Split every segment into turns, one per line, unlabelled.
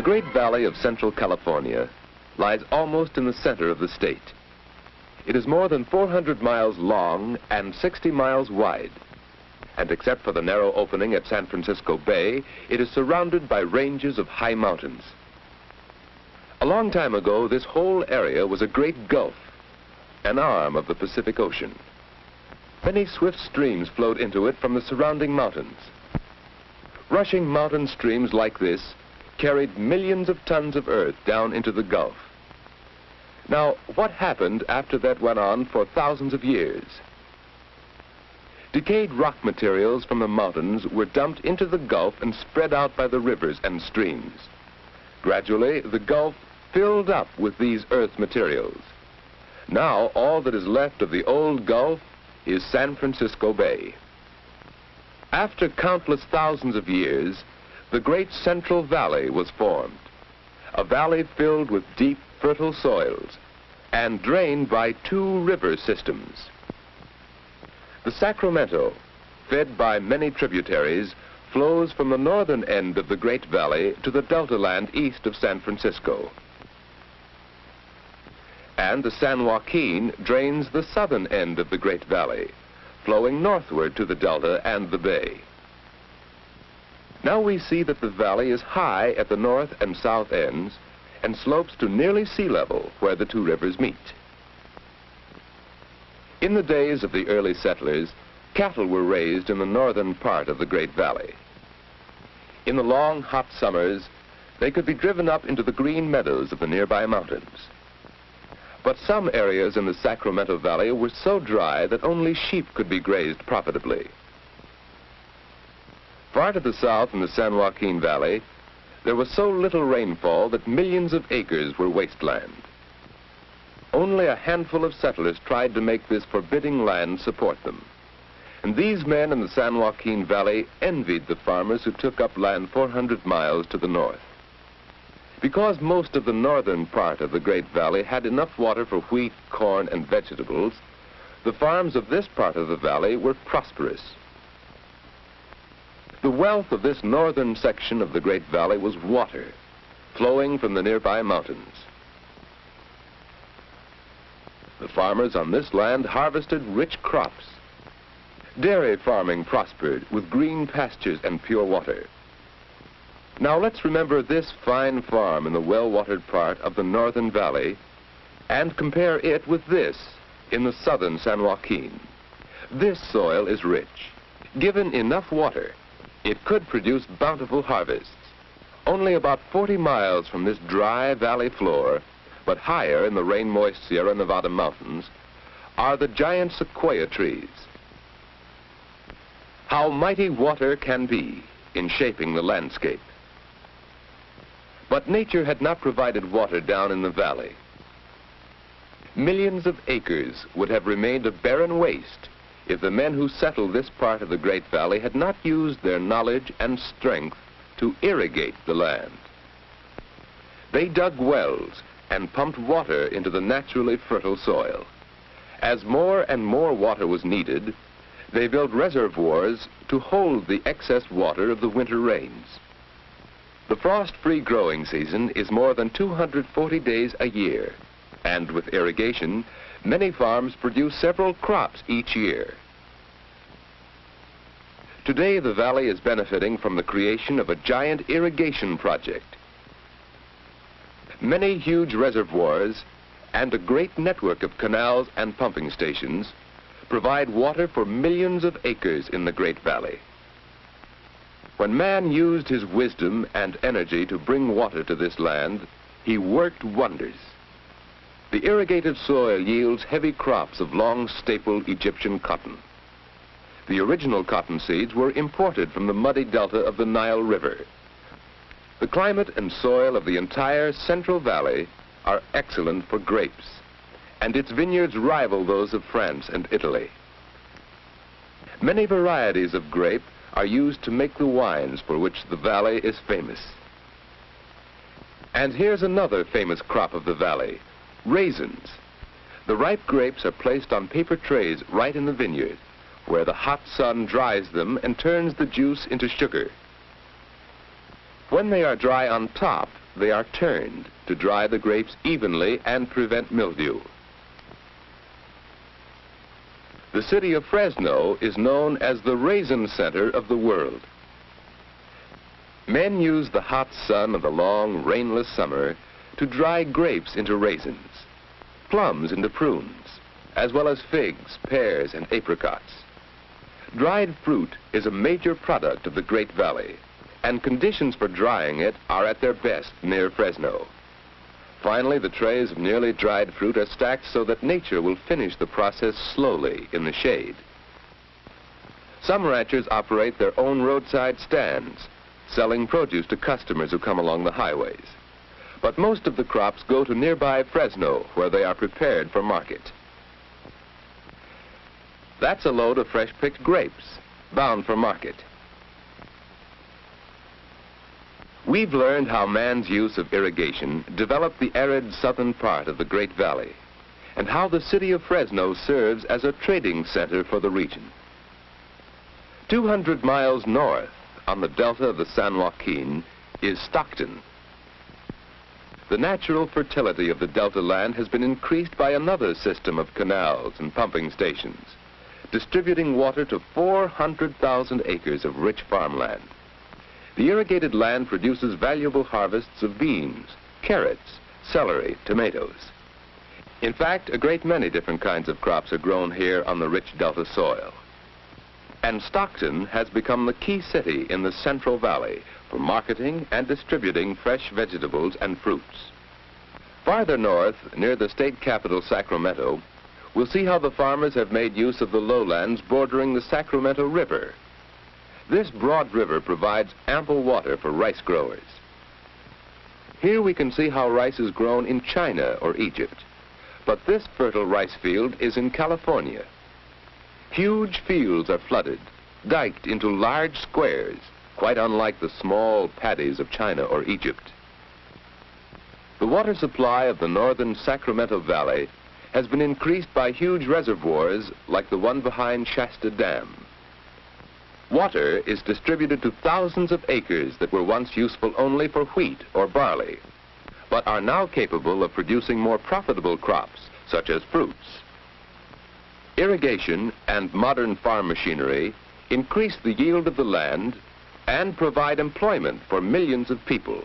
The Great Valley of Central California lies almost in the center of the state. It is more than 400 miles long and 60 miles wide. And except for the narrow opening at San Francisco Bay, it is surrounded by ranges of high mountains. A long time ago, this whole area was a great gulf, an arm of the Pacific Ocean. Many swift streams flowed into it from the surrounding mountains. Rushing mountain streams like this carried millions of tons of earth down into the Gulf. Now, what happened after that went on for thousands of years? Decayed rock materials from the mountains were dumped into the Gulf and spread out by the rivers and streams. Gradually, the Gulf filled up with these earth materials. Now, all that is left of the old Gulf is San Francisco Bay. After countless thousands of years, the great Central Valley was formed, a valley filled with deep, fertile soils and drained by two river systems. The Sacramento, fed by many tributaries, flows from the northern end of the Great Valley to the Delta land east of San Francisco. And the San Joaquin drains the southern end of the Great Valley, flowing northward to the Delta and the Bay. Now we see that the valley is high at the north and south ends and slopes to nearly sea level where the two rivers meet. In the days of the early settlers, cattle were raised in the northern part of the Great Valley. In the long, hot summers, they could be driven up into the green meadows of the nearby mountains. But some areas in the Sacramento Valley were so dry that only sheep could be grazed profitably. Far to the south in the San Joaquin Valley, there was so little rainfall that millions of acres were wasteland. Only a handful of settlers tried to make this forbidding land support them. And these men in the San Joaquin Valley envied the farmers who took up land 400 miles to the north. Because most of the northern part of the Great Valley had enough water for wheat, corn, and vegetables, the farms of this part of the valley were prosperous. The wealth of this northern section of the Great Valley was water, flowing from the nearby mountains. The farmers on this land harvested rich crops. Dairy farming prospered with green pastures and pure water. Now let's remember this fine farm in the well-watered part of the northern valley and compare it with this in the southern San Joaquin. This soil is rich. Given enough water, it could produce bountiful harvests. Only about 40 miles from this dry valley floor, but higher in the rain-moist Sierra Nevada mountains, are the giant sequoia trees. How mighty water can be in shaping the landscape. But nature had not provided water down in the valley. Millions of acres would have remained a barren waste if the men who settled this part of the Great Valley had not used their knowledge and strength to irrigate the land. They dug wells and pumped water into the naturally fertile soil. As more and more water was needed, they built reservoirs to hold the excess water of the winter rains. The frost-free growing season is more than 240 days a year, and with irrigation, many farms produce several crops each year. Today, the valley is benefiting from the creation of a giant irrigation project. Many huge reservoirs and a great network of canals and pumping stations provide water for millions of acres in the Great Valley. When man used his wisdom and energy to bring water to this land, he worked wonders. The irrigated soil yields heavy crops of long staple Egyptian cotton. The original cotton seeds were imported from the muddy delta of the Nile River. The climate and soil of the entire Central Valley are excellent for grapes, and its vineyards rival those of France and Italy. Many varieties of grape are used to make the wines for which the valley is famous. And here's another famous crop of the valley, raisins. The ripe grapes are placed on paper trays right in the vineyard, where the hot sun dries them and turns the juice into sugar. When they are dry on top, they are turned to dry the grapes evenly and prevent mildew. The city of Fresno is known as the raisin center of the world. Men use the hot sun of the long, rainless summer to dry grapes into raisins, plums into prunes, as well as figs, pears, and apricots. Dried fruit is a major product of the Great Valley, and conditions for drying it are at their best near Fresno. Finally, the trays of nearly dried fruit are stacked so that nature will finish the process slowly in the shade. Some ranchers operate their own roadside stands, selling produce to customers who come along the highways. But most of the crops go to nearby Fresno, where they are prepared for market. That's a load of fresh-picked grapes, bound for market. We've learned how man's use of irrigation developed the arid southern part of the Great Valley, and how the city of Fresno serves as a trading center for the region. 200 miles north, on the delta of the San Joaquin, is Stockton. The natural fertility of the delta land has been increased by another system of canals and pumping stations, distributing water to 400,000 acres of rich farmland. The irrigated land produces valuable harvests of beans, carrots, celery, tomatoes. In fact, a great many different kinds of crops are grown here on the rich delta soil. And Stockton has become the key city in the Central Valley for marketing and distributing fresh vegetables and fruits. Farther north, near the state capital, Sacramento, we'll see how the farmers have made use of the lowlands bordering the Sacramento River. This broad river provides ample water for rice growers. Here we can see how rice is grown in China or Egypt, but this fertile rice field is in California. Huge fields are flooded, diked into large squares, quite unlike the small paddies of China or Egypt. The water supply of the northern Sacramento Valley has been increased by huge reservoirs like the one behind Shasta Dam. Water is distributed to thousands of acres that were once useful only for wheat or barley, but are now capable of producing more profitable crops, such as fruits. Irrigation and modern farm machinery increase the yield of the land and provide employment for millions of people.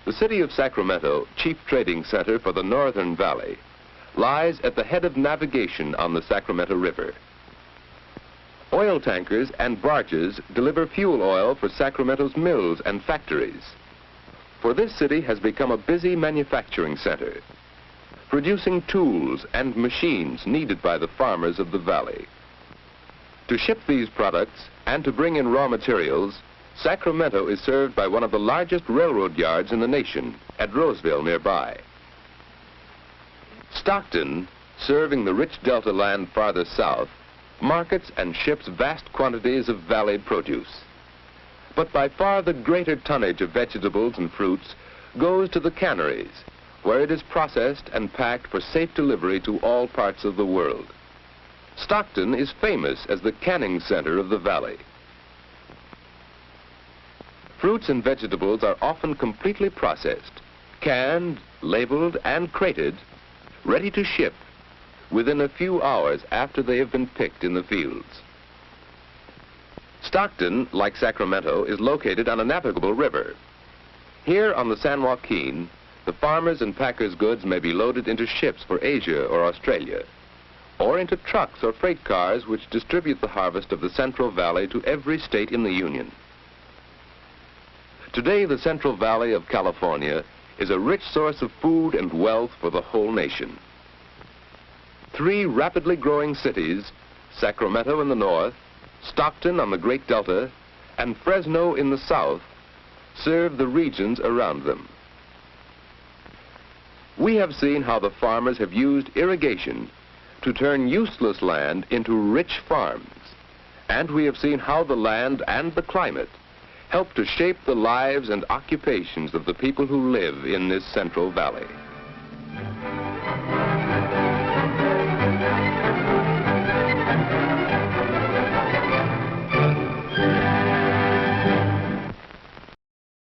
The city of Sacramento, chief trading center for the Northern Valley, lies at the head of navigation on the Sacramento River. Oil tankers and barges deliver fuel oil for Sacramento's mills and factories. For this city has become a busy manufacturing center, producing tools and machines needed by the farmers of the valley. To ship these products and to bring in raw materials, Sacramento is served by one of the largest railroad yards in the nation at Roseville nearby. Stockton, serving the rich delta land farther south, markets and ships vast quantities of valley produce. But by far the greater tonnage of vegetables and fruits goes to the canneries, where it is processed and packed for safe delivery to all parts of the world. Stockton is famous as the canning center of the valley. Fruits and vegetables are often completely processed, canned, labeled, and crated, ready to ship within a few hours after they have been picked in the fields. Stockton, like Sacramento, is located on a navigable river. Here on the San Joaquin, the farmers' and packers' goods may be loaded into ships for Asia or Australia, or into trucks or freight cars which distribute the harvest of the Central Valley to every state in the Union. Today, the Central Valley of California is a rich source of food and wealth for the whole nation. 3 rapidly growing cities, Sacramento in the north, Stockton on the Great Delta, and Fresno in the south, serve the regions around them. We have seen how the farmers have used irrigation to turn useless land into rich farms, and we have seen how the land and the climate help to shape the lives and occupations of the people who live in this Central Valley.